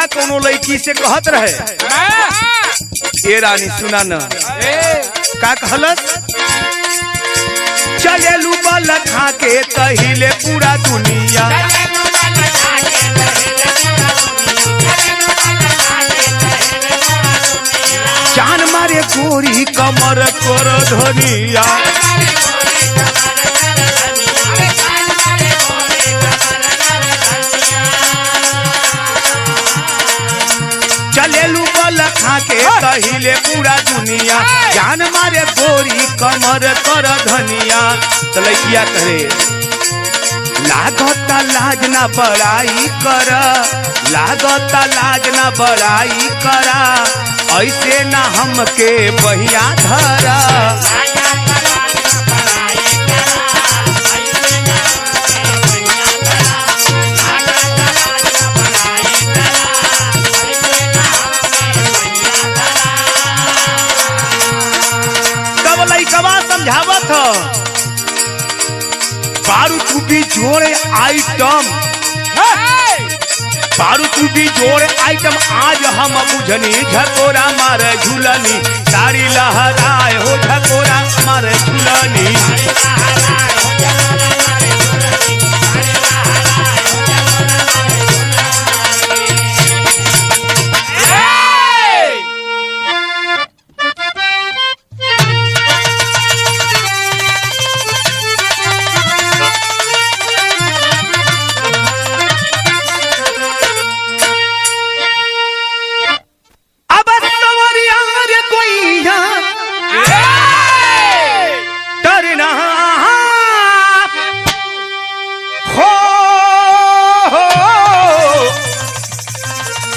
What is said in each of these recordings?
कोनो लड़की से कहत रहे, ए रानी सुना न का कहलस, चलेलू बल खा के तहिले पूरा दुनिया, जान मारे गोरी कमर कर धनिया, चलेलू बल खा के तहिले पूरा दुनिया, जान मारे गोरी कमर कर धनिया। तो लड़किया करे, लागता लाज ना बड़ाई कर, लागता लाज ना बड़ाई करा, ऐसे ना हमके बहिया धरा, समझावत बारू तू भी जोड़े आइटम, बारू तू भी जोड़े आइटम, आज हम बुझनी झकोरा मार झूलनी, साड़ी लहराए हो झकोरा मार झूलनी,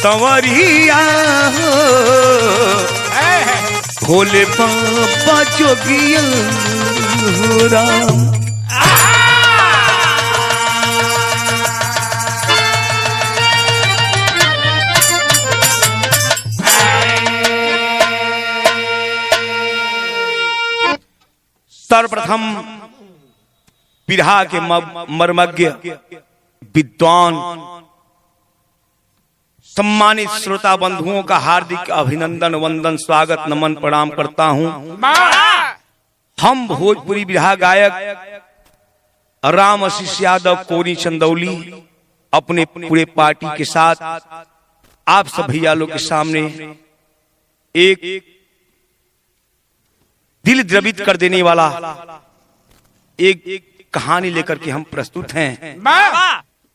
संवरिया भोले बाबा जोगिया राम। सर्वप्रथम विरहा के मर्मज्ञ विद्वान सम्मानित श्रोता बंधुओं का हार्दिक अभिनंदन वंदन स्वागत नमन प्रणाम करता हूं। हम भोजपुरी विरहा गायक राम आशीष यादव कोरी चंदौली अपने पूरे पार्टी के साथ आप सब भैया लोग के सामने एक दिल द्रवित कर देने वाला एक कहानी लेकर के हम प्रस्तुत हैं।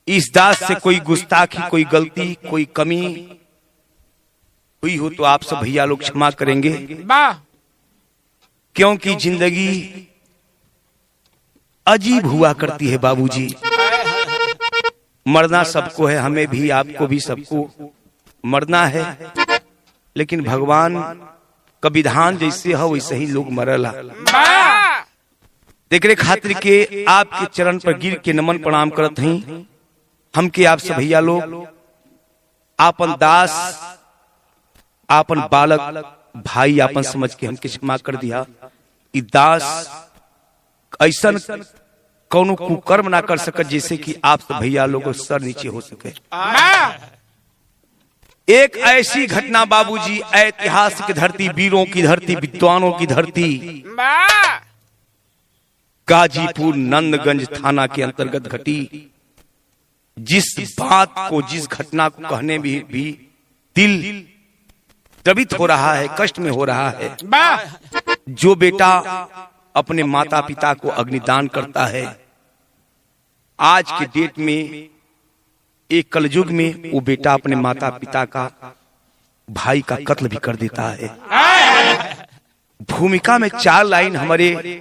इस दास से कोई गुस्ताखी, कोई गलती, कोई कमी हुई हो तो आप सब भैया लोग क्षमा करेंगे, क्योंकि जिंदगी अजीब हुआ करती है बाबूजी। मरना सबको है, हमें भी, आपको भी, सबको मरना है, लेकिन भगवान का विधान जैसे हो वैसे ही लोग मरला। देख रे खातिर के आपके चरण पर गिर के नमन प्रणाम करत हैं। हमके आप सब भैया लोग आपन दास, आपन बालक भाई आपन समझ के हमके क्षमा कर दिया। ई दास ऐसा कौनो कुकर्म ना कर सकत जैसे कि आप सब भैया लोगों सर नीचे हो सके। एक ऐसी घटना बाबूजी, ऐतिहासिक धरती, वीरों की धरती, विद्वानों की धरती, गाजीपुर नंदगंज थाना के अंतर्गत घटी। जिस बात को, जिस घटना को कहने भी दिल द्रवित हो रहा है, कष्ट में हो रहा है। जो बेटा अपने माता पिता को अग्निदान करता है, आज के डेट में, एक कलयुग में, वो बेटा अपने माता पिता का, भाई का कत्ल भी कर देता है। भूमिका में 4 लाइन हमारे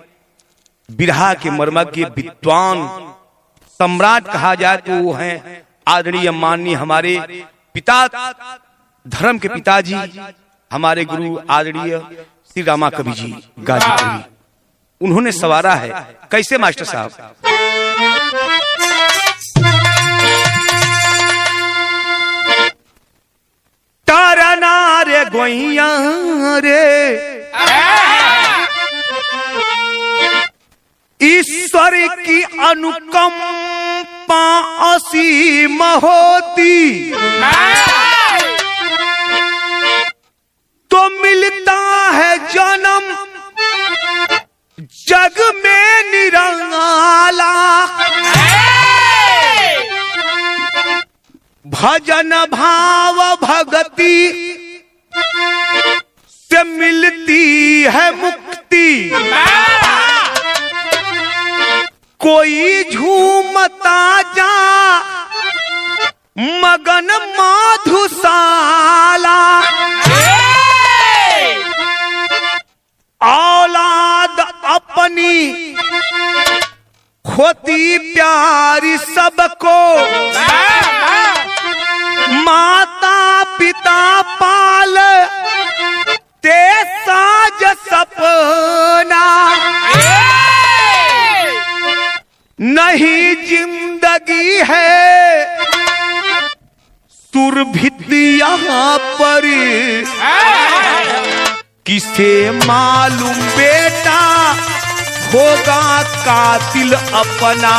विरहा के मर्मज्ञ विद्वान सम्राट कहा जाए तो वो हैं आदरणीय माननीय हमारे पिता, धर्म के पिताजी, हमारे गुरु आदरणीय श्री रामा कवि जी गाजीपुरी। उन्होंने सवारा है कैसे मास्टर साहब, तारना रे गोइया रे ईश्वर की अनुकंपा असीम होती, को मिलता है जन्म जग में निराला, भजन भाव भगति से मिलती है मुक्ति। कोई झूमता जा मगन माधुशाला, औलाद अपनी होती प्यारी सबको, माता पिता पाल ते साज सपना, नहीं जिंदगी है सुरभित यहाँ पर, किसे मालूम बेटा होगा कातिल अपना।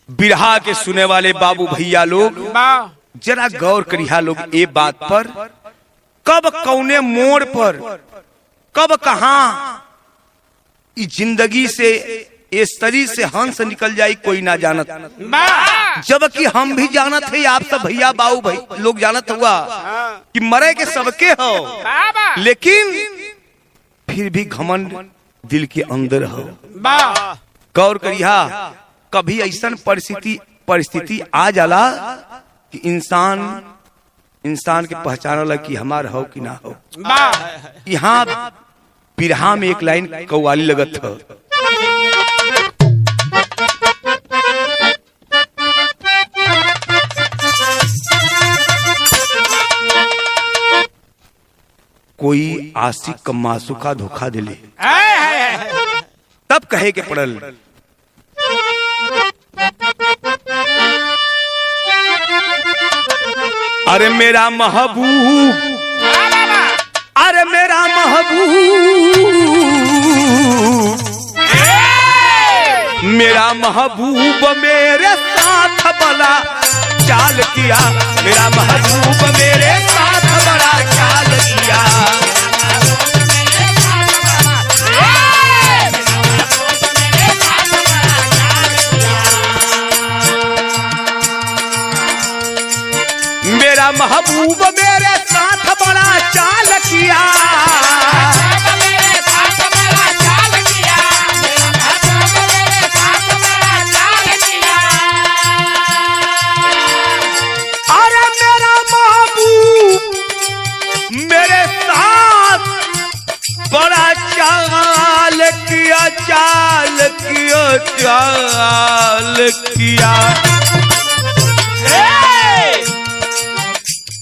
बिरहा के सुने वाले बाबू भैया लोग जरा गौर करिया लोग ये बात पर, कब कौने मोड़ पर कब कहां इस जिंदगी से इस शरीर से हंस निकल जाई कोई ना जानत, जबकि हम भी जानत है, आप सब भैया बाबू भाई लोग जानत हुआ कि मरे के सबके हो, लेकिन फिर भी घमंड दिल के अंदर हो। गौर करिया कभी ऐसा परिस्थिति आ जाला कि इंसान के पहचानला कि हमार हो कि ना हो। यहाँ बिरहा में एक लाइन कव्वाली लगत हो, कोई आशिक का मासूका धोखा दिले, तब कहे के पड़ल अरे मेरा महबूब, अरे मेरा महबूब, मेरा महबूब मेरे साथ बड़ा चाल किया, मेरा महबूब मेरे साथ बड़ा चाल किया। मेरा महबूब मेरे साथ बड़ा चाल किया, अरे मेरा महबूब मेरे साथ बड़ा चाल किया, चाल किया, चाल किया।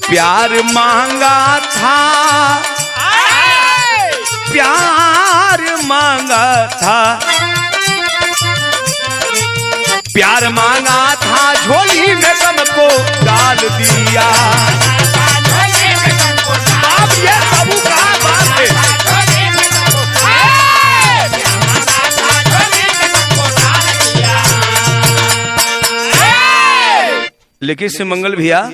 प्यार मांगा था, प्यार मांगा था, प्यार मांगा था, झोली में गम को डाल दिया। अब ये बाबू का बात है, लेकिन से मंगल भैया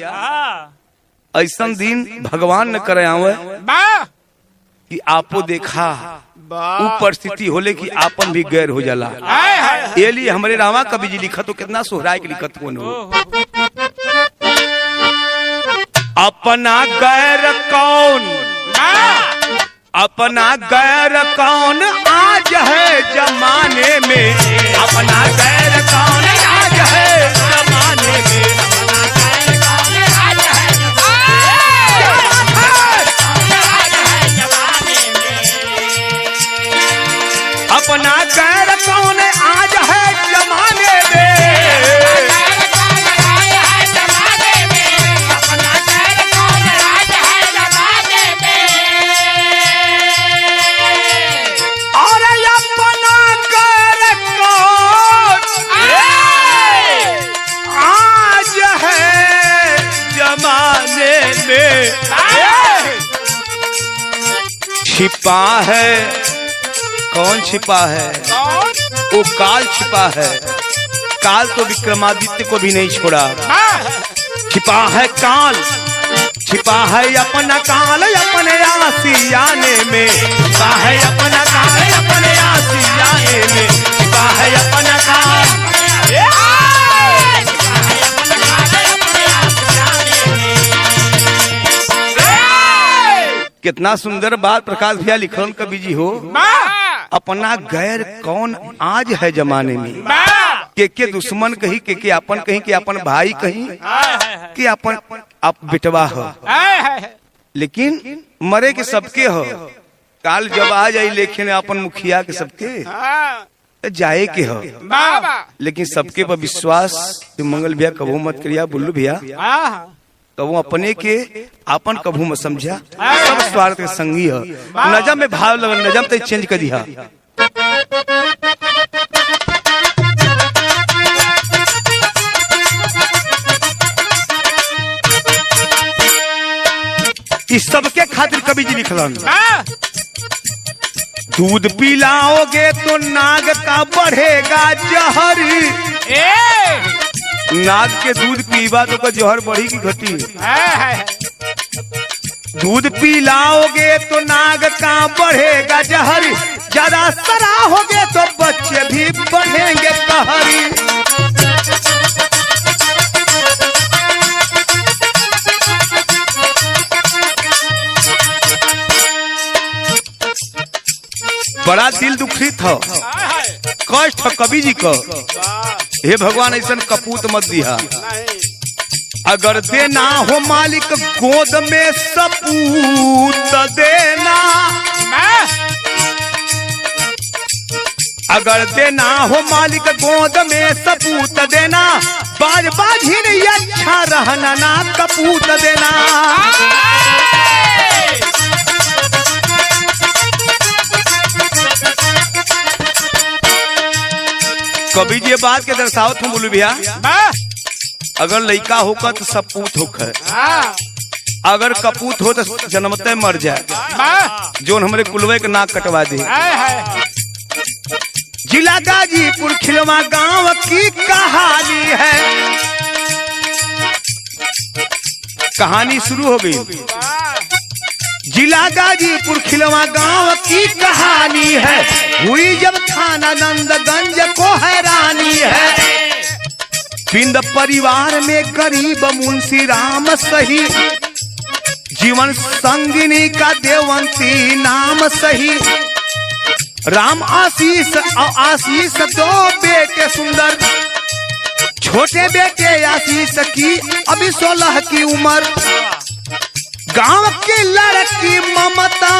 ऐसा दिन भगवान न करे आवे कि आपो देखा वो परिस्थिति होले कि आपन भी गैर हो जाला। ये लिए हमारे रामा कवि जी लिखत हो, कितना सोहराय के लिखत हो, अपना गैर कौन, अपना गैर कौन आज है जमाने में, अपना गैर कौन आज है जमाने में, अपना गैर कौन आज है जमाने में, और अपना गैर कौन आज है जमाने में, छिपा है कौन छिपा है? वो काल छिपा है। काल तो विक्रमादित्य को भी नहीं छोड़ा। छिपा है काल, छिपा है अपना काल अपने आसियाने में, छिपा है अपना काल अपने आसियाने में, छिपा है अपना काल। कितना सुंदर बात प्रकाश भैया लिखल कवि जी हो। अपना गैर कौन आज है जमाने में, के दुश्मन कही, के अपन कहीं, के अपन भाई कहीं, कि अपन आप बेटवा हो, लेकिन मरे के सबके हो। काल जब आ जाई लेकिन अपन मुखिया के सबके जाए के हो, लेकिन सबके पर विश्वास मंगल भैया कबू मत करिया, बुल्लू भैया कबू अपने के अपन कबू मत समझा। सब स्वार्थ के संगी हो। नजम में भाव लगल, नजम तो चेंज कर दिया। इस सबके खातिर कवि जी लिखलन, दूध पिलाओगे तो नाग का बढ़ेगा जहर। नाग के दूध पीवा तो का जहर बढ़ी की घटी। दूध पिलाओगे तो नाग का बढ़ेगा जहर, ज्यादा सराहोगे तो बच्चे भी बढ़ेंगे कहरी। बड़ा दिल दुखित हो, कष्ट हो कवि जी को। हे भगवान ऐसा कपूत मत दिया। अगर देना हो मालिक गोद में सपूत देना, अगर देना हो मालिक गोद में सपूत देना, बाज बाजी नहीं अच्छा रहना ना कपूत देना। कभी ये बात के दर्शावत हूँ बोलू भैया, अगर लड़का होकर तो सपूत होकर, अगर कपूत हो तो जन्मते मर जाए, जो हमरे कुलवे के नाक कटवा दे। जिला गाजीपुर खिलवा गांव की कहानी है। कहानी शुरू हो गई। जिला गाजीपुर खिलवा गांव की कहानी है, हुई जब थाना नंदगंज को हैरानी है। बिंद परिवार में गरीब मुंशी राम सही, जीवन संगिनी का देवंती नाम सही। राम आशीष और आशीष दो बेटे सुंदर, छोटे बेटे आशीष की अभी 16 की उम्र। गांव की लड़की ममता,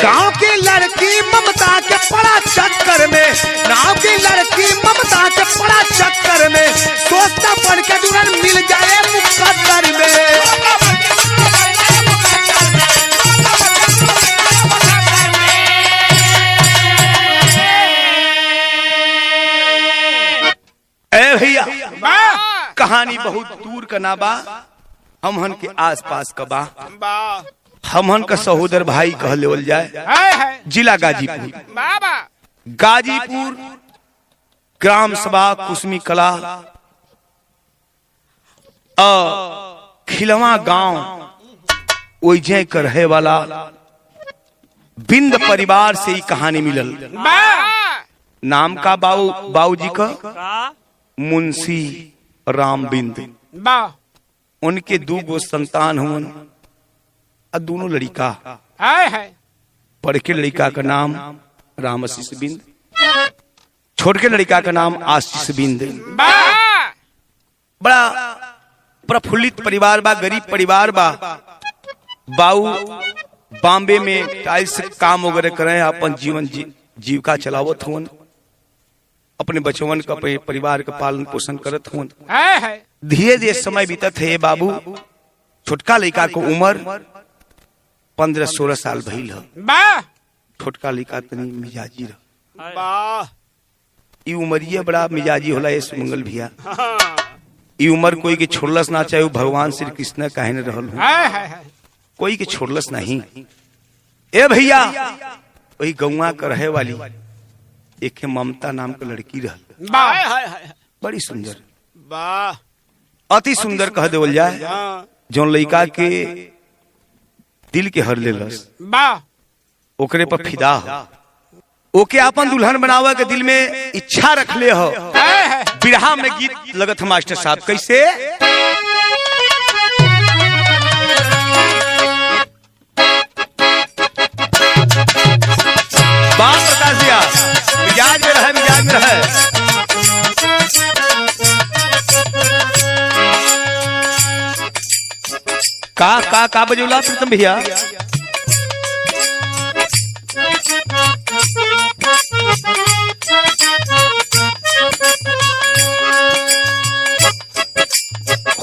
गांव की लड़की ममता के पड़ा चक्कर में, गांव की लड़की ममता के पड़ा चक्कर में, सोचता पड़ के दुल्हन मिल जाए मुकद्दर में। ए भैया कहानी बहुत दूर का ना बा, हमहन के आस पास का बा। हमहन का सहोदर भाई कह लेवल जाए। जिला गाजीपुर, गाजीपुर ग्राम सभा कुसमी कला खिलवा गांव ओइजे कर रहे वाला बिंद परिवार से ही कहानी मिलल। नाम का बाऊ जी का मुंशी राम बिंद। उनके 2 संतान हुन, दोनों लड़का। बड़ के लड़का का नाम राम आशीष बिंद, छोट के लड़का का नाम आशीष बिंद। बड़ा प्रफुल्लित परिवार बा, गरीब परिवार बा। बाऊ बॉम्बे में टाइल्स काम वगैरह करे, अपन जीवन जीविका चलावत हुन, अपने बचवन का परिवार का पालन पोषण करत हुन। धीरे धीरे समय बीतत है बाबू। छोटका लड़का को उम्र 15-16 साल भइल है। छोटका लड़का तनी मिजाजी रह, ई उमरिया बड़ा मिजाजी होला। ये सुमंगल भैया ई उम्र कोई के छोड़लस ना, चाहे भगवान श्री कृष्ण काहे न रहल हो। कोई के छोड़लस नहीं। ए भैया वही गौवा का रहे वाली एक ममता नाम का लड़की रहल, बड़ी सुंदर, अति सुंदर कह देवल जाए, जो लड़का के दिल के हर लेलस, ओकरे पर फिदा हो, ओके अपन दुल्हन बनावे के दिल में इच्छा रख ले हो। बिरहा में गीत लगत मास्टर साहब कैसे, बात बता दिया, मिजाज में रहे, मिजाज में रहे। का बजौला प्रीतम भैया,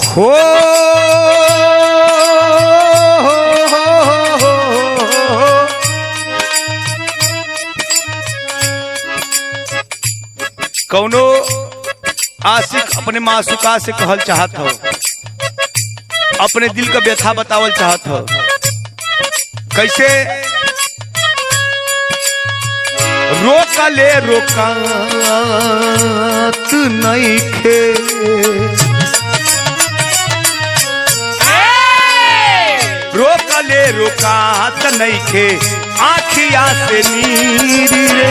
हो कौनो आशिक अपने मासूका से कहल चाहत हो, अपने दिल का व्यथा बतावल चाहत हो। कैसे, रोकले रोकात नइखे, रोकले रोकात नइखे, आँखिया से नीर रे,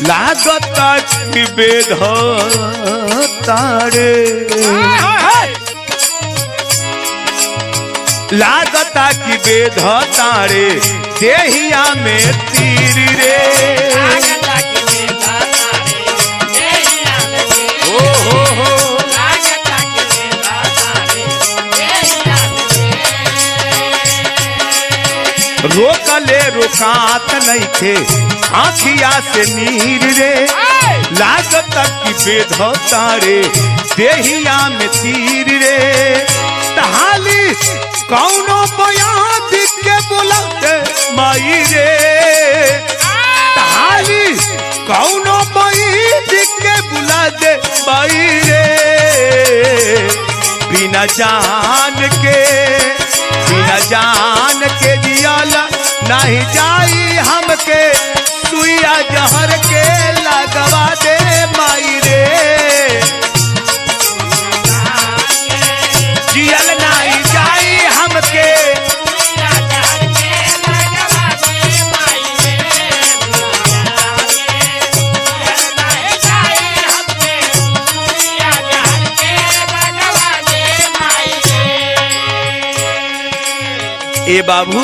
लागता कि बेध तारे, लागता कि बेध तारे देहिया में तीर रे, ओ हो रोकले रोकात नइखे, आँखिया से नीर रे, लागत की बेध तारे देहिया में तीर रे, तहाली कौनो बयान दिख के बोलते माई रे, तहाली कौनो बयान दिख के बुला दे माई रे, बिना जान के जियाला नहीं जाई हमके, सुइया जहर के लगवा दे माई रे, जियल नहीं जाई हमके, ए बाबू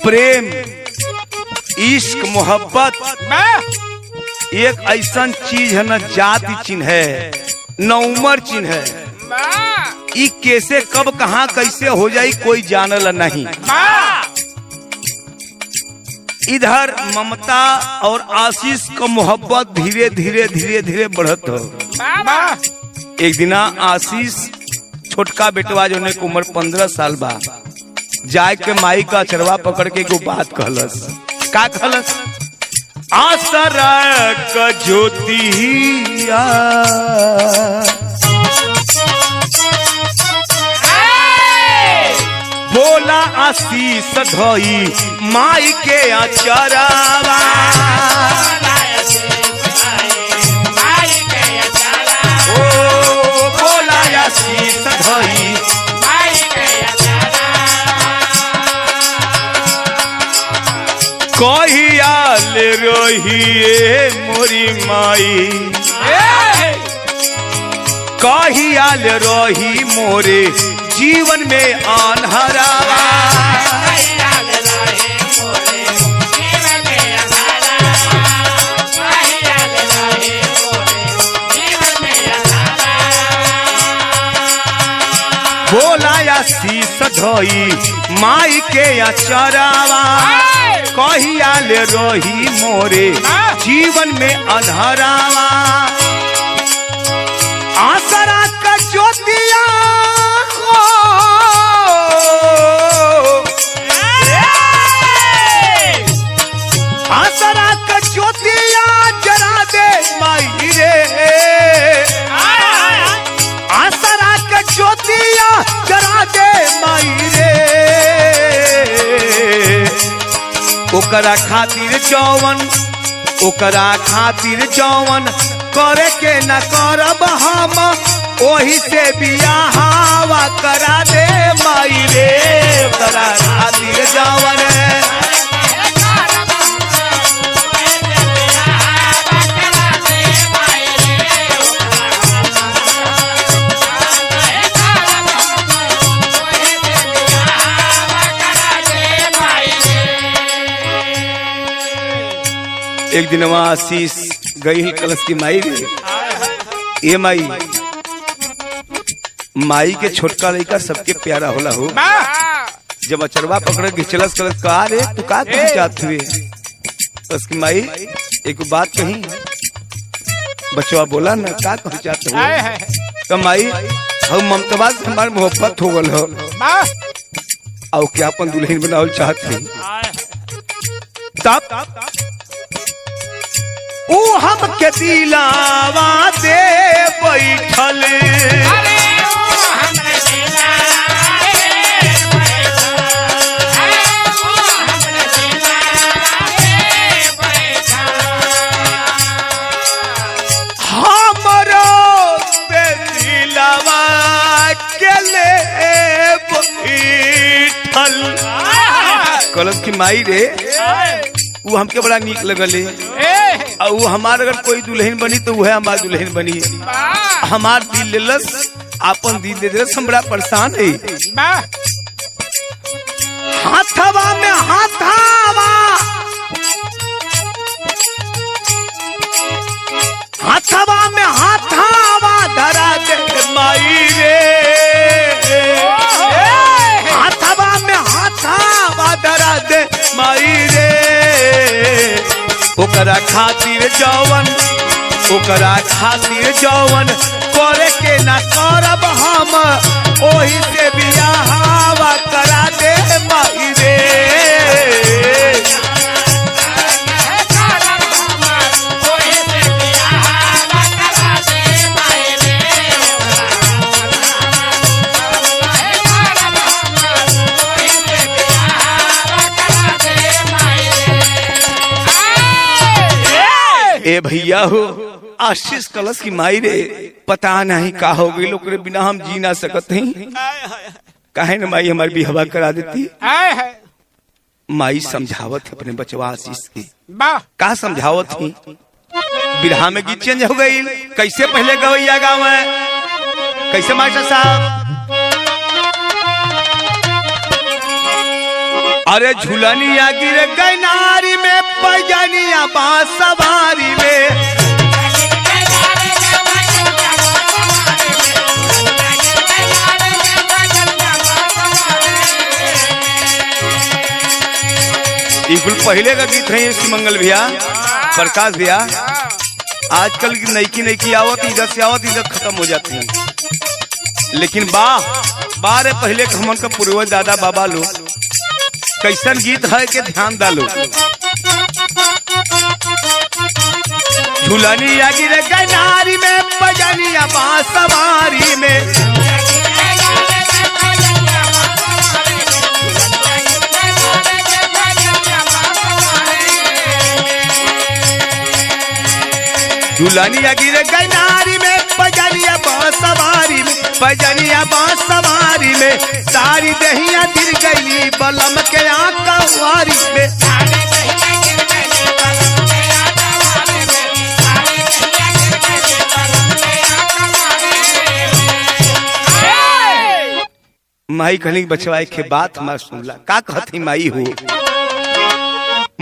प्रेम इश्क मोहब्बत एक ऐसा चीज है, न जाति चिन्ह है न उम्र चिन्ह है, ई कैसे कब कहां कैसे हो जाई कोई जानल नहीं। इधर ममता और आशीष का मोहब्बत धीरे धीरे धीरे धीरे बढ़त हो। एक दिना आशीष छोटका बेटवा जो ने उम्र 15 साल बा, जाए के माई का अचरवा पकड़ के एगो बात कहलस, का कहलस, आसरा का ज्योतिया बोला आशीष धोई माई के अचरवा, ओ बोला आशीष धोई कहियाल रहिए मोरी माई, कहियाल रही मोरे जीवन में अनहरावा, बोला आशीष धोई माई के अचरवा, कहियाल रही मोरे जीवन में अनहरावा, आसरा का ज्योतिया ओकरा खातिर जौवन करे के न करब हम ओही से बियाहवा करा दे माई रे। ओकरा खातिर जौवन एक दिन वहां आशीष गई कलश की माई रे। ये माई के छोटका लड़का सबके प्यारा होला हो। जब अचरवा पकड़ के चलस कलश कहा रे तू का चाहत हुए। उसकी माई एक बात कही, बचवा बोला ना का कह चाहत हुए। तो माई हम ममताबाद से हमार मोहब्बत हो गल हो और क्या अपन दुल्हन बनावल चाहत हुई। तब ऊ हमके दिलावा दे बैठल हमरो पे दिलावा के ले बैठल। कलश की माई रे वो हमके बड़ा नीक लगले और वो हमार अगर कोई दुल्हन बनी तो वह हमार दुल्हन बनी। हमार दिल लेलस आपन दिल दे दिलस। हम बड़ा परेशान है। हाथवा में हाथावा धरा दे माई रे। हाथवा में हाथावा धरा दे माई रे। ओकरा खातिर जौवन करे के न करब हम ओही से बियाहवा करा दे माई रे। ए भैया हो आशीष कलश की माई रे पता नहीं का हो गई लोग बिना हम जी ना सकत हैं। काहे न माई हमारी बिहवा करा देती। माई समझावत अपने बचवा आशीष की का समझावत थी। बिरहा में गीत चेंज हो गई। कैसे पहले गवैया गाँव है कैसे मास्टर साहब। अरे झूलनिया गिर गैनारी में पैजनिया बांसवारी में। बिल्कुल पहले का गीत है मंगल भैया प्रकाश भैया। आजकल की नईकी आवत इधर से आवत इधर खत्म हो जाती है। लेकिन बारे पहले का हमन का पूर्वज दादा बाबा लोग कैसन गीत है के ध्यान डालो। झूलनिया गिरे गैनारी में बजनिया बांसवारी में। झूलनिया गिरे गैनारी में बजनिया बांसवारी में। बजनिया बांसवारी में सारी दहिया गिर गई बलम के आंकवारी में। माई कहनी बचवाए के बात हमार सुनला का कहती माई हो।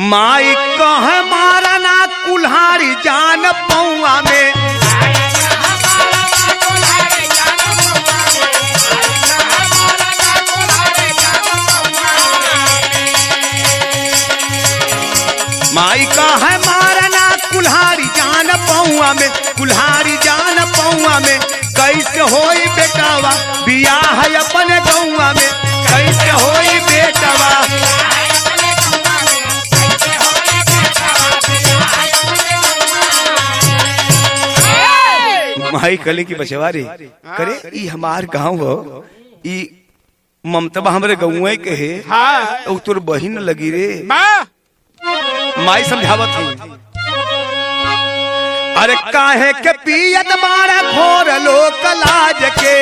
माई कह मारा ना कुल्हाड़ी जान पौआ में। माई कह मारा ना कुल्हाड़ी जान पौआ में। कुल्हाड़ी जान पौआ में कैसे होई बेटावा बियाह है अपने गौआ में। कैसे होई बेटावा माई कले की बचवारी करे ई हमार गाँव हो। ई ममतबा हमरे गौए के है। तोर बहिन लगी रे माई समझावत थी, अरे काहे के पियत बाड़ा घोर लोक लाज के,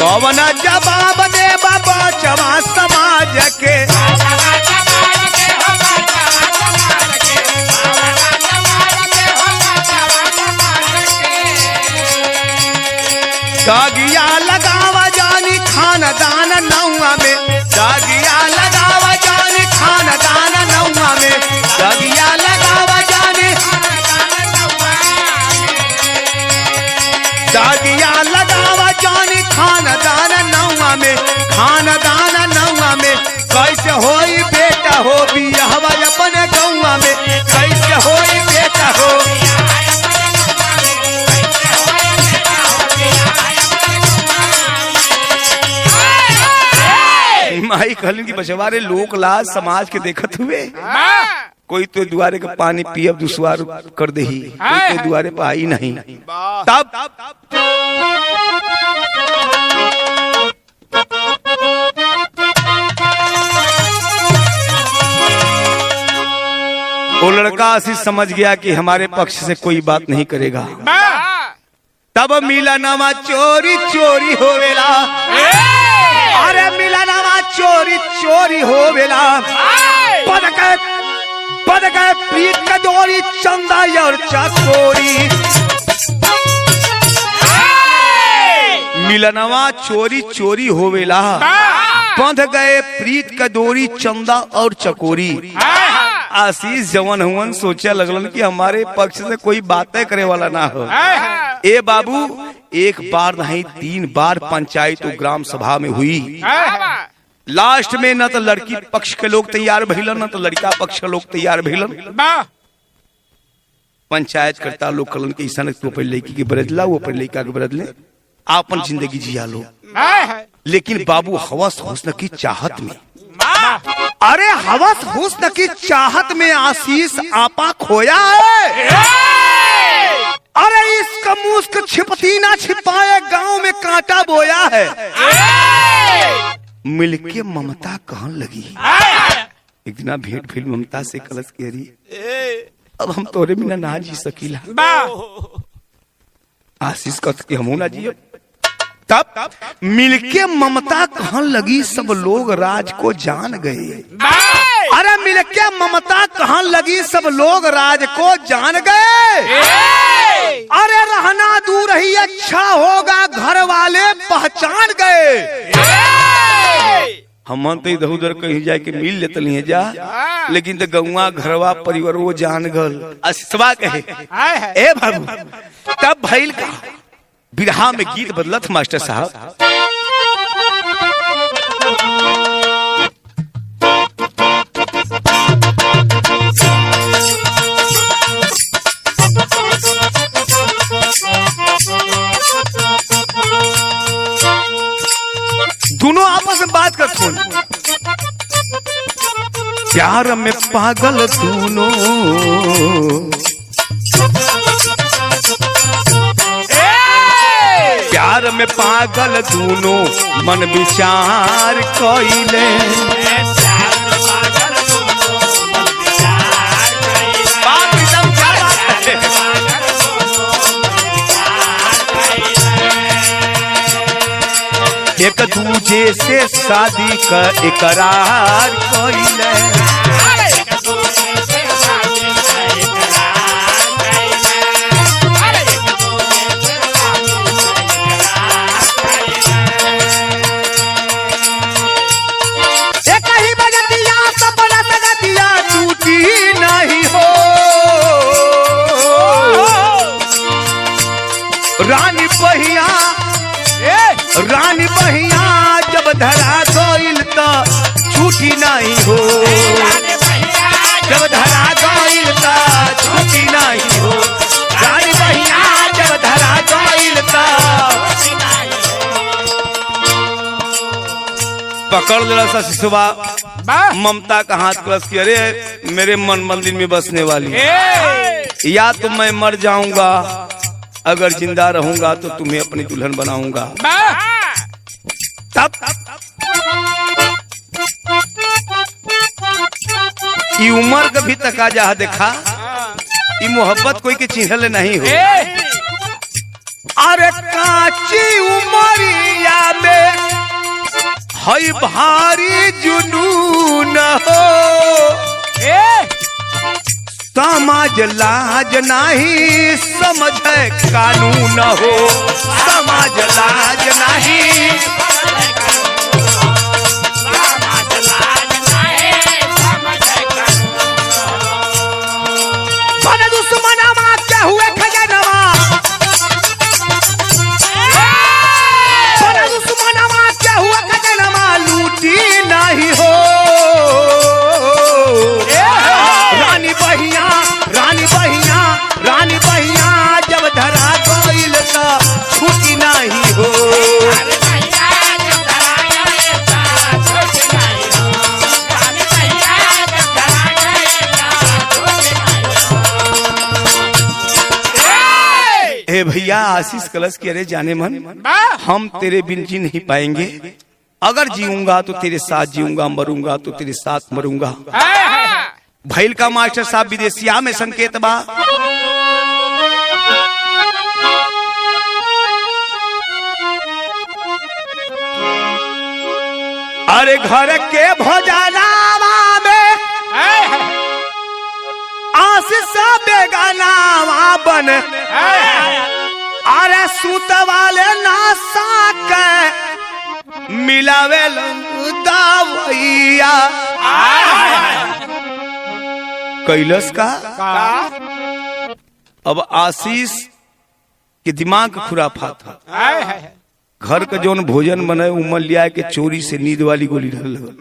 कौन जवाब दे बाबा चवा समाज के, दागिया लगावा जानी खानदान नौआ में, दागिया लगावा जानी खानदान नौआ में, दागिया लगावा जानी, दागिया लगावा जानी खानदान नौआ में, खानदान नौआ में, कैसे होई बेटा हो बियाहवा अपने गौआ में, कैसे होई बेटा हो, माई कहलिन की बचवारे लोक लाज समाज के देखत हुए, कोई तो दुआरे का पानी पियब दुश्वार कर दे, कोई तो दुआरे पर आई नहीं। तब वो लड़का ऐसी समझ गया कि हमारे पक्ष से कोई बात नहीं करेगा। तब मिला नामा चोरी चोरी होवेला, अरे मिला नामा चोरी चोरी होवेला, पद गए प्रीत का डोरी चंदा और चकोरी, मिलनवा चोरी चोरी होवेला, बंध गए प्रीत का डोरी चंदा और चकोरी। आशीष जवन हुवन सोचा लगलन कि हमारे पक्ष से कोई बातें करे वाला ना हो। ए बाबू, एक बार नहीं 3 बार पंचायत और ग्राम सभा में हुई। लास्ट में न तो लड़की पक्ष के लोग तैयार भइलन, न तो लड़का पक्ष के लोग तैयार भइलन। पंचायत करता लोग कलन के ईसा ऊपर लड़की के बरदला, वो ऊपर लड़का के बरदले, आपन जिंदगी जिया लो। लेकिन बाबू हवस हुस्न की चाहत में, अरे हवस हुस्न की चाहत में आशीष आपा खोया है। अरे इसका मुस्क छिपती ना छिपाए गांव में कांटा बोया है। मिलके ममता कहन लगी, एक दिन भेंट फिर ममता से कलश कह रही, अब हम तोरे बिना ना जी सकीला। आशीष कह के हमू ना जियो। तब मिलके ममता कहन लगी, सब लोग राज को जान गए। अरे मिलके ममता कहन लगी, सब लोग राज को जान गए। अरे रहना दूर ही अच्छा होगा, घर वाले पहचान गए। हम तो इधर उधर कहीं जाके मिल लेते नहीं जा, लेकिन तो गौवा घरवा परिवार वो जान गल। असिसवा कहे ए बाबू, तब भइल का बिरहा में गीत बदलत मास्टर साहब। दोनों आपस में बात करते हैं, प्यार में पागल दोनों, प्यार में पागल दोनों, मन विचार कइले। एक दूजे से शादी का इकरार कइले। रानी बहिया जब धरा गइल तो छूटी नहीं हो, जब धरा गइल तो छूटी नहीं हो। रानी बहिया जब धरा गइल तो पकड़ लेला सा शिशुआ, ममता का हाथ कलश की, अरे मेरे मन मंदिर में बसने वाली, या तो मैं मर जाऊंगा अगर जिंदा रहूंगा तो तुम्हें अपनी दुल्हन बनाऊंगा। तब ये उम्र का भी तकाजा देखा, ये मोहब्बत कोई के चिन्हले नहीं हो। अरे काची उमरिया में हई भारी जुनून हो, समाज लाज नहीं समझे कानून हो, समाज लाज नहीं बने दुश्मनमा क्या हुए खजानवा, बने दुश्मनमा क्या हुआ खजानवा लूटी नहीं हो। रानी बहिया रानी बहिया रानी बहिया जब धरा गइल त छूटी नहीं हो। हे भैया आशीष कलश की अरे जाने मन, हम तेरे बिन जी नहीं पाएंगे। अगर जीऊंगा तो तेरे साथ जीऊंगा, मरूंगा तो तेरे साथ मरूंगा। भैल का मास्टर साहब विदेशिया में संकेत बा, अरे घर के भोजनावा में आशीष बेगानावा बन, अरे सूत वाले नासा के मिलावे दवैया। कैलस का अब आशीष के दिमाग खुराफा था। घर का जोन भोजन बने उमर लिया के चोरी से नींद वाली गोली ढल लगल।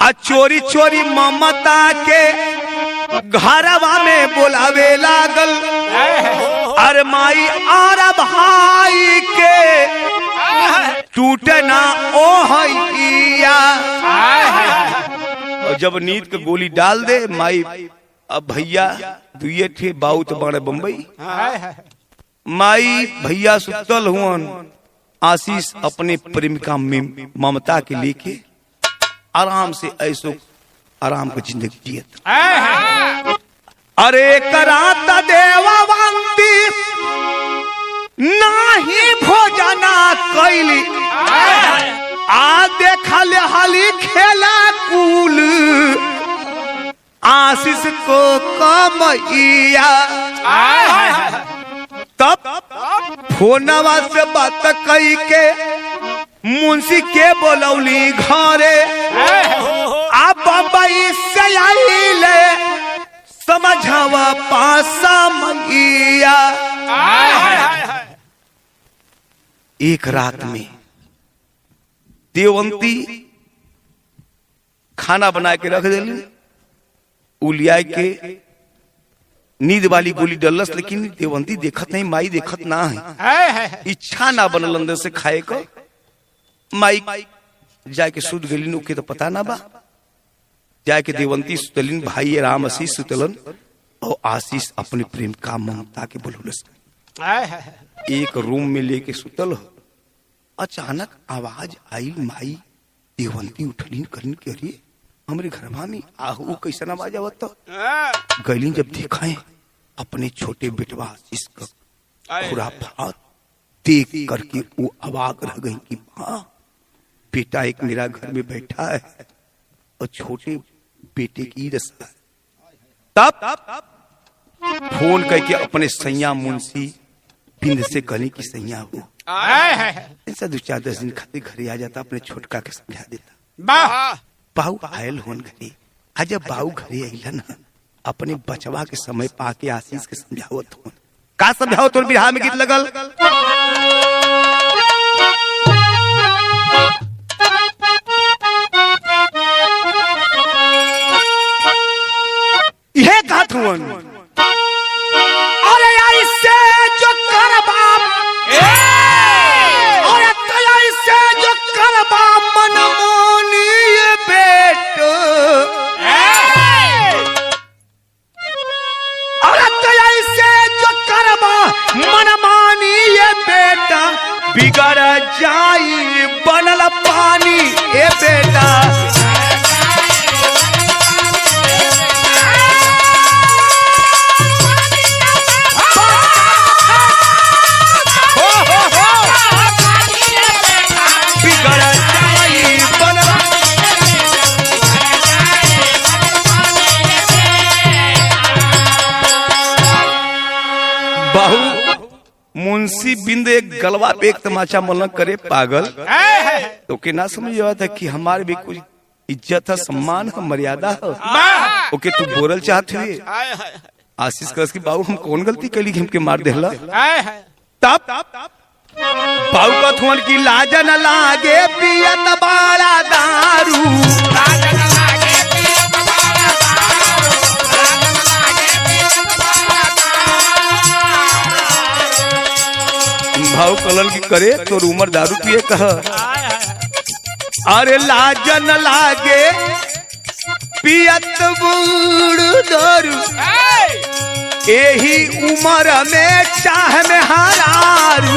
आ चोरी चोरी ममता के घरवा में बोलावे लागल, अरे माई और भाई के टूटे ना ओ हैया। और जब नींद के गोली डाल दे माई, अब भैया दुए थे बाऊ तो बाड़े बम्बई, माई भैया सुतल हुअन। आशीष अपने प्रेमिका में ममता के लेके आराम से ऐसो आराम की जिंदगी जियत। अरे कराता देववंती नाही भोजना कैली, आ देखल हली खेला कुल आशीष को कमैया। तब फोनवा से बात कई के मुंशी के बोलौली घरे, आ बम्बई से आइले समझावा पासा मंगिया। एक रात में देवंती खाना बना के रख दिली, उलिया के नींद वाली गोली डलस, लेकिन देवंती देखत नहीं, माई देखत ना है। इच्छा ना बनल अंदर से खाए को। माई जाके सुत गलीन, के तो पता ना बा। जाके देवंती सुतलिन, भाई राम आशीष सुतलन, और आशीष अपने प्रेम का ममता के बोलुलस। एक रूम में लेके सुतल हो, अचानक आवाज आई, माई देवंती उठलिन कलिन के, अरे हमरे घरवा में आहू कैसन आवाज आवत। तो गलीन जब देखा है अपने छोटे बेटवा आशीष का खुराफात देख करके वो अवाक रह गई कि माँ बेटा एक मेरा घर में बैठा है और छोटे बेटे की रस्म। तब फोन करके अपने सैया मुंशी बिंद से कहने की सैया हो ऐसा 2-4-10 दिन खाते घरे आ जाता, अपने छोटका के समझा देता। बाऊ आयल होन घरे, आज जब बाऊ घरे आइला ना, अपने बचवा के समय पाके आशीष के समझावत होन। का समझाओ तो बिरहा में गीत लगल, यह गात हुन। अरे ऐसे जो करबा, अरे ऐसे जो करबा मन मोनी बेटो, अरे ऐसे जो करबा बेटा बिगड़ जाई बनल पानी ए बेटा। मुंशी बिंद एक गलवा पे एक तमाचा मलक करे पागल, तो के ना समझ आता कि हमारे भी कुछ इज्जत है, सम्मान है, मर्यादा है। ओके तू बोलल चाहते हुए आशीष कर कि बाबू हम कौन गलती करी हमके मार देला। तब बाबू का थुअन की लाज न लागे पियत बाड़ा दारू, भाव कलल की करे तो उमर दारू पिए कह। अरे लाज न लागे पियत बूढ़ दारू, यही उम्र में चाह में हरारू।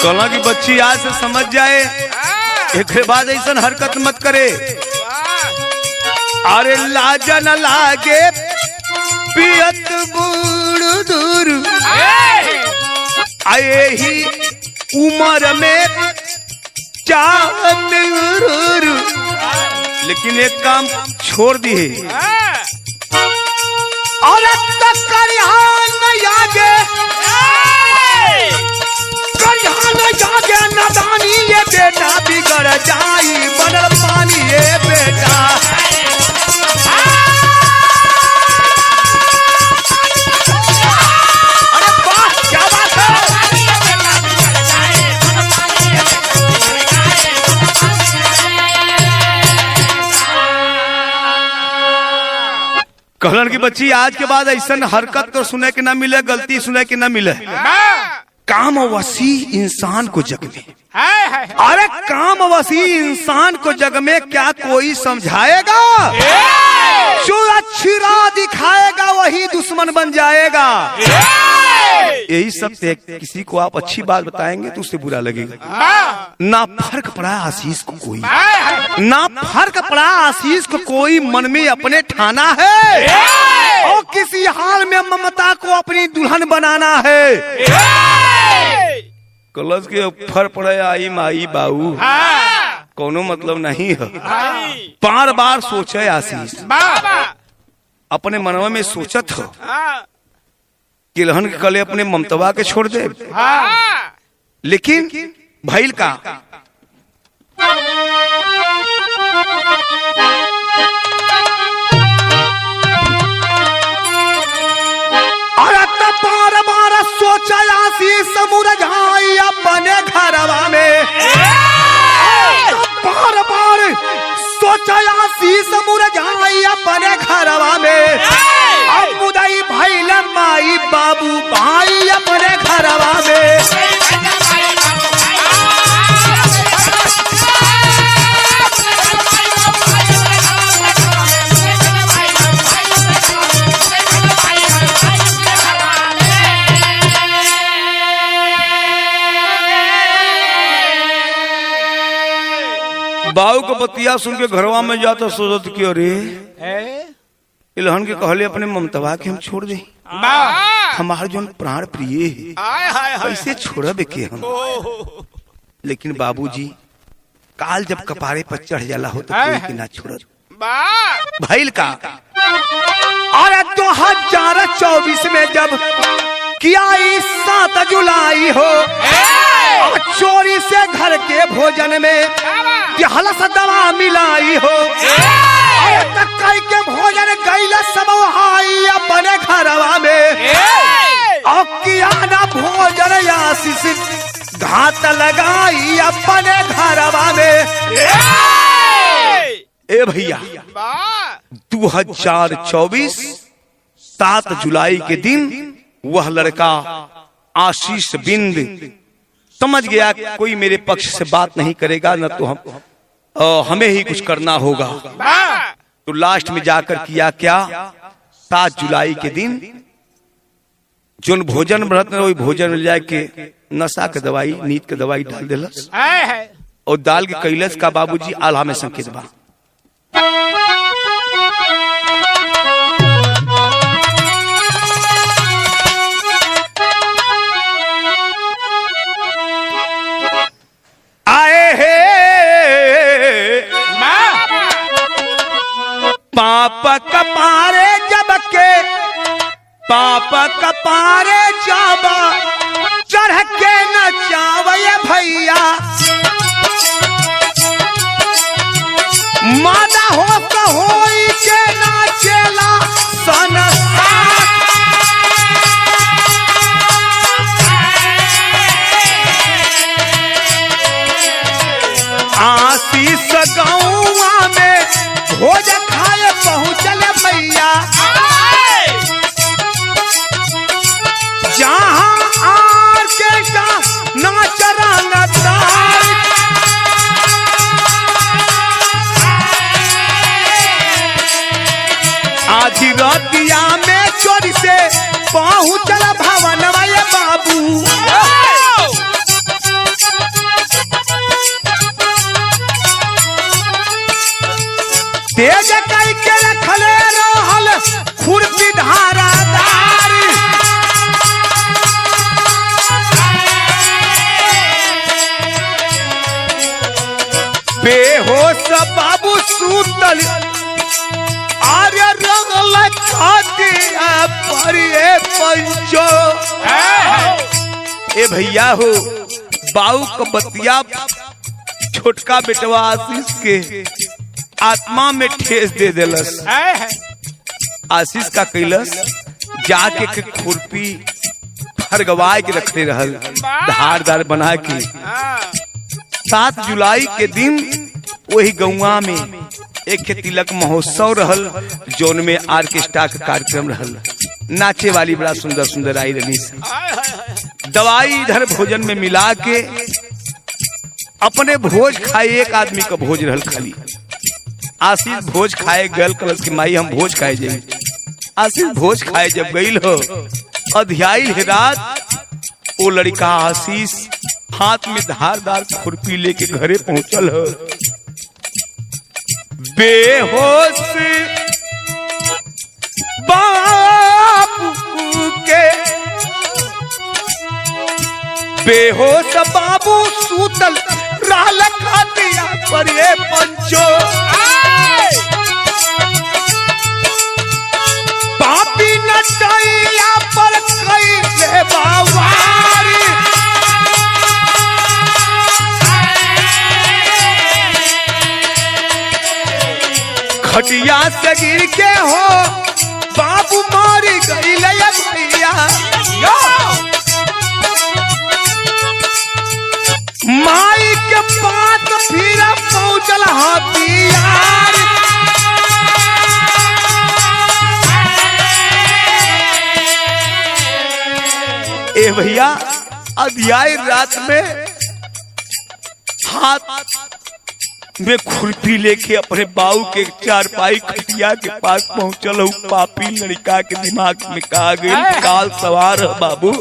कला की बच्ची आज से समझ जाए, एक बाद ऐसा हरकत मत करे। अरे लाज न लागे पियत बूढ़ दूर, आए ही उम्र में चाहत, लेकिन एक काम छोड़ दिए। और जागे नदानी ये बेटा बिगड़ जाई बनल पानी ये बेटा। कहलन की बच्ची आज के बाद ऐसा हरकत तो सुने के ना मिले, गलती सुने के ना मिले। काम वसी इंसान को जग में, अरे काम वसी इंसान को जग में क्या कोई समझाएगा? जो अच्छी राह दिखाएगा वही दुश्मन बन जाएगा। यही सब किसी को आप अच्छी बात बताएंगे तो उससे बुरा लगेगा। ना फर्क पड़ा आशीष को कोई, ना फर्क पड़ा आशीष को कोई मन में अपने ठाना है, और किसी हाल में ममता को अपनी दुल्हन बनाना है। कलश के फर पड़े आई माई बाऊ कोनो मतलब नहीं है। बार बार सोचे आशीष, अपने मनवा में सोचत हो कि लहन के कले अपने ममतवा के छोड़ दे, लेकिन भइल का बार बार सोचा आशीष मुरझाई अपने घरवा में, बार बार सोचा आशीष मुरझाई अपने घरवा में। अब मुदई भइल माई बाबू भाई अपने घरवा में। बाऊ को बतिया सुन के घरवा में जाता सोचत कि अरे इलहन के कहले अपने ममतवा के हम छोड़ दे, हमारे जो प्राण प्रिय है कैसे छोड़ब के हम। लेकिन बाबूजी काल जब कपारे पर चढ़ जाला हो तो कोई के ना छोड़। भइल का अरे 2024 में जब किया 7 जुलाई हो, चोरी से घर के भोजन में हलस दवा मिलाई हो, कई के भोजन गैला सब हाई अपने घरवा में। और किया ना भोजन आशीष घात लगाई अपने घरवा में। ए भैया 2024 7 जुलाई के दिन वह लड़का आशीष बिंद समझ गया कोई मेरे पक्ष से बात नहीं करेगा, न तो हमें ही कुछ करना होगा। तो तो लास्ट में जाकर किया क्या, 7 जुलाई के दिन जो भोजन व्रत में वही भोजन मिल जाए के नशा के दवाई, नींद के दवाई डाल दिलस और दाल के कैलस का बाबूजी आल्हा में संकेत बा। आए हे पाप कपारे जब के पाप कपारे जाबा चढ़ के न चावे भैया मादा हो तो होई के नाचेला संसार आशीष गौवा में भोज खाए पहुँचल मैया जहाँ आर्केस्ट्रा नाच रंगता आधी रातिया में चोरी से पहुँचल भवन वाले बाबू तेज करके रखले रहल खुरपी धारादार बेहोश बाबू सूतल आर्य रंगल खातिया पर ए पंचो ए भैया हो बाऊ का बतिया छोटका बेटवा आशीष के आत्मा में ठेस दे दिलस। आशीष का कैलस जाके के खुरपी फरगवाए के रखले रहल धारदार बना के। 7 जुलाई के दिन वही गौवा में एक तिलक महोत्सव रहल जोन में आर्केस्ट्रा का कार्यक्रम रहल। नाचे वाली बड़ा सुंदर सुंदर आई रही। दवाई इधर भोजन में मिला के अपने भोज खाए, एक आदमी का भोज रहल खाली। आशीष भोज खाए गल कलश की माई हम भोज खाए जाए। आशीष भोज खाए जब गईल हो अध्याय है रात, वो लड़का आशीष हाथ में धारदार खुरपी लेके घरे पहुंचल हो। बेहोश बाबू के बेहोश बाबू सूतल राल खातिया पर ये पंचो पापी नटैया पर कैले बावारी खटिया से गिर के हो बाबू मारी गईले भैया माई के पास फिर पहुंचल हथियार ए भैया अध्याय रात में हाथ में खुरपी लेके अपने बाऊ के चारपाई खटिया के पास पहुंचल हूँ। पापी लड़का के दिमाग में कहा गई काल सवार है बाबू।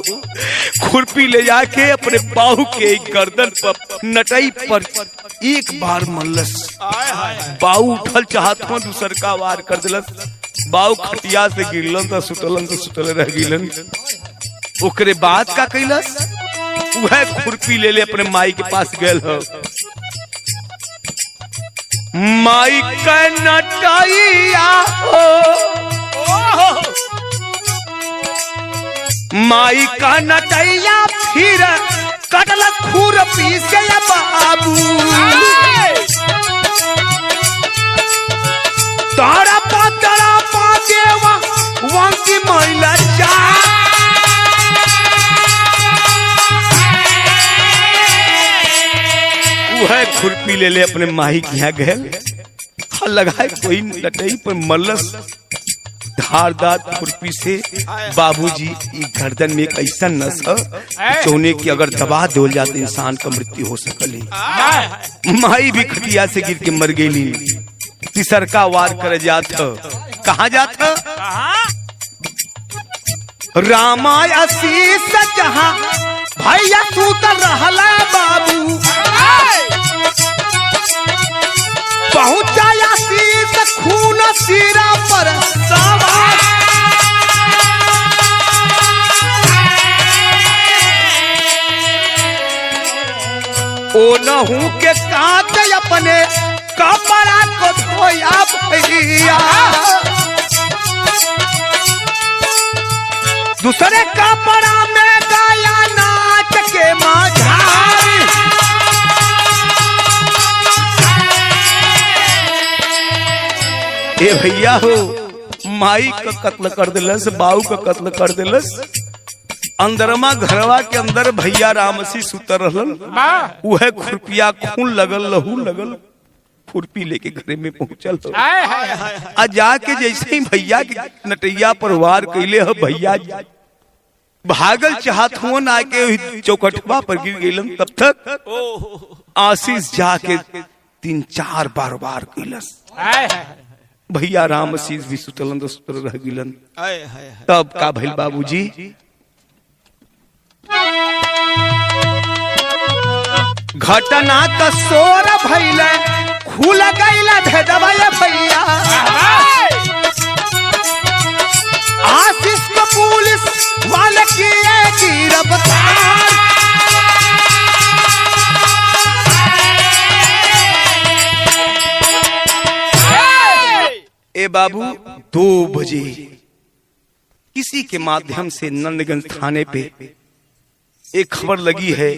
खुरपी ले जाके अपने बाऊ के गर्दन पर नटई पर एक बार मल्लस। बाऊ उठल चाहत हो दूसर का वार कर दिलस। बाऊ खटिया से गिरलन तो सुतल रह गिलन। ओकरे बाद का कैलस वह खुरपी ले ले अपने माई के पास गए हो। माई का नटैया हो माई का नटैया फिर कटल खुरपी से बाबू तारा पातरा पादेवा वंकी महिला जा वह खुरपी ले ले अपने माही के यहाँ गए लगाए कोई लटई पर मल्लस धारदार खुरपी से बाबूजी गर्दन में एक ऐसा नस चौने की अगर दबा दो जाते इंसान का मृत्यु हो सकल। माई भी खटिया से गिर के मर गई। तीसरका वार कर जात कहा जात रामाया शीस जहां भैया सूतर रहला बाबू पहुंचाया शीस खून सिरा पर सवार ओ नहू के काट अपने कपड़ा को धोया भैया दूसरे कपड़ा में गाया नाच के माझारी ए भैया हो माई का कत्ल कर दिलस बाऊ का कत्ल कर दिलस अंदरमा घरवा के अंदर भैया रामसी सुतर रहल वह खुरपिया खून लगल लहू लगल खुरपी लेके घरे में पहुंचल आ जाके जैसे ही भैया के नटैया पर वार कैले ह भैया भागल चाहत हुआ आके चौकठवा पर गिर गइलन तब तक आशीष जाके 3-4 बार वार कैलस भैया रामसीस भी सुतलन तो सुतर रह गिलन तब का भइल बाबूजी घटना का सोर भैल खुल गईला भेदवा भैया आशीष को पुलिस वाले किए गिरफ्तार ए बाबू 2 बजे किसी के माध्यम से नंदगंज थाने पे एक खबर लगी है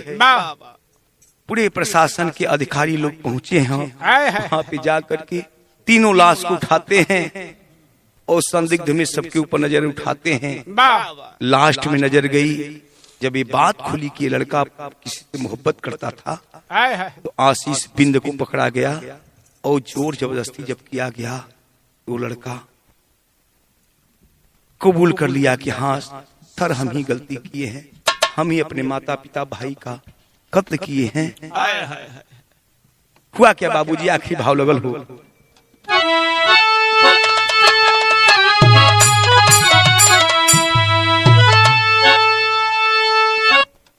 पूरे प्रशासन के अधिकारी लोग पहुंचे हैं वहां पे जाकर के तीनों लाश को उठाते हैं और संदिग्ध में सबके ऊपर नजर उठाते हैं लास्ट में नजर गई जब ये बात खुली कि लड़का किसी से मोहब्बत करता था तो आशीष बिंद को पकड़ा गया और जोर जबरदस्ती जब किया गया तो लड़का कबूल कर लिया कि हाँ सर हम ही गलती किए हैं हम ही अपने माता पिता भाई का कत्ल किए हैं हुआ क्या बाबूजी आखिरी भाव लगल हो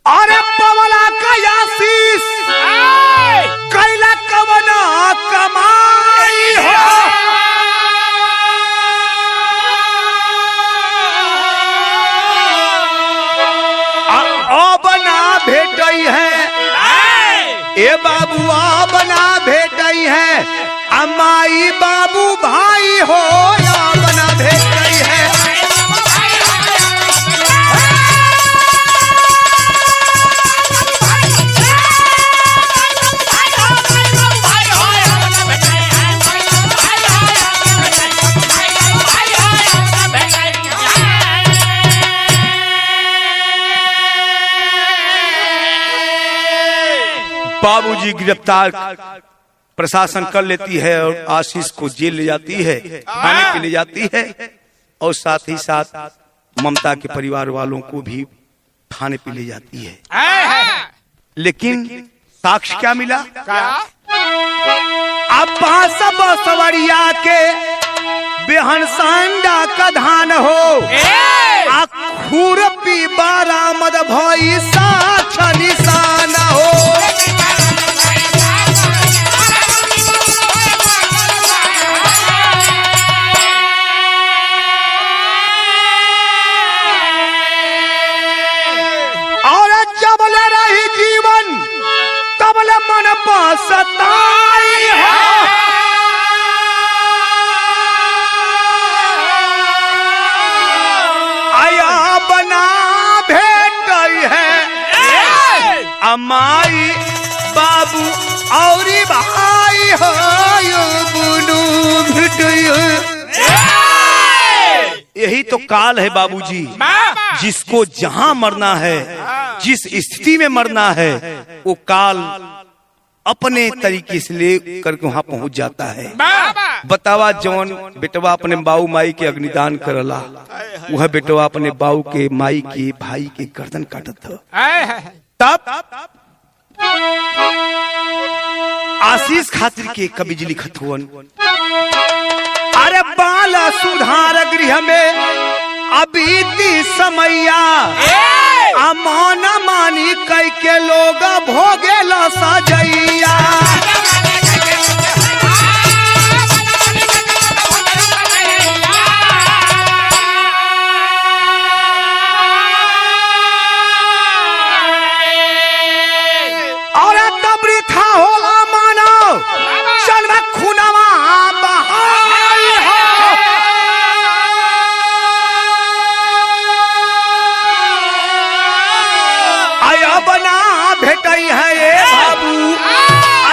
अरे पवला का आशीष कैला कवना कमाई हो भेटई है ए बाबू बना भेटई है अमाई बाबू भाई हो या बना भेटई है बाबूजी गिरफ्तार प्रशासन कर लेती है और आशीष को जेल ले जाती है थाने पे ले जाती है और साथ ही साथ ममता के परिवार वालों को भी थाने पे ले जाती है लेकिन साक्ष्य क्या मिला अब सब सवरिया के बेहन सांडा का धान हो खुरपी बरामद भई साक्ष्य निशान हो मन सताई हो आया बना भेट है अमाई बाबू और भाई हो बुनू भेट यही तो काल है बाबूजी जिसको जहां मरना है जिस स्थिति में मरना है वो काल अपने तरीके से ले करके वहां पहुंच जाता है बतावा जौन बेटवा अपने बाऊ माई के अग्निदान करला वह बेटवा अपने बाऊ के माई के भाई के गर्दन काटत तब आशीष खातिर के कवि जी लिखत हुवन, अरे बाल सुधार गृह में अबीती समैया, अमान मानी कई के लोग भोगे ला सजैया। और तबरी था होला मानो चल में खुनवा बहाई हो, आया बना भेटई है ये बाबू,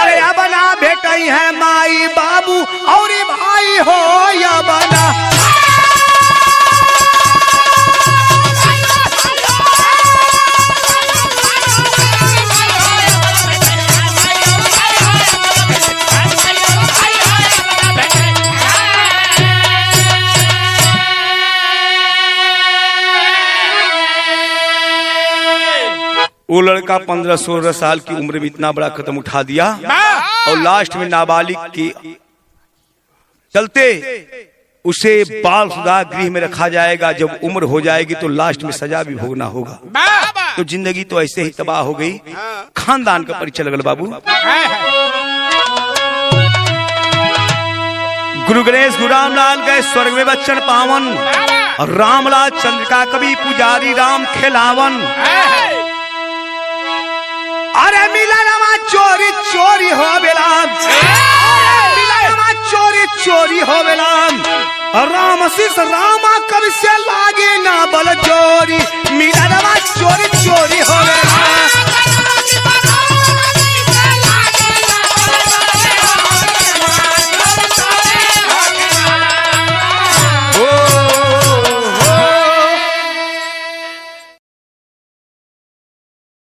अरे या बना भेटई है माई बाबू और भाई हो या बना। वो लड़का 15-16 साल की उम्र में इतना बड़ा कदम उठा दिया और लास्ट में नाबालिग के चलते उसे बाल सुधार गृह में रखा जाएगा। जब उम्र हो जाएगी तो लास्ट में सजा भी भोगना होगा। तो जिंदगी तो ऐसे ही तबाह हो गई। खानदान का परिचय लगल बाबू। गुरु गणेश गुरु रामलाल गए स्वर्ग में बच्चन पावन, रामलाल चंद्रिका कवि पुजारी राम खिलावन। अरे मिलनवा चोरी चोरी हो बेलाम, मिलनवा चोरी चोरी हो बेलाम, राम शीस रामा कवि से लागे ना बल चोरी, मिलनवा चोरी चोरी हो।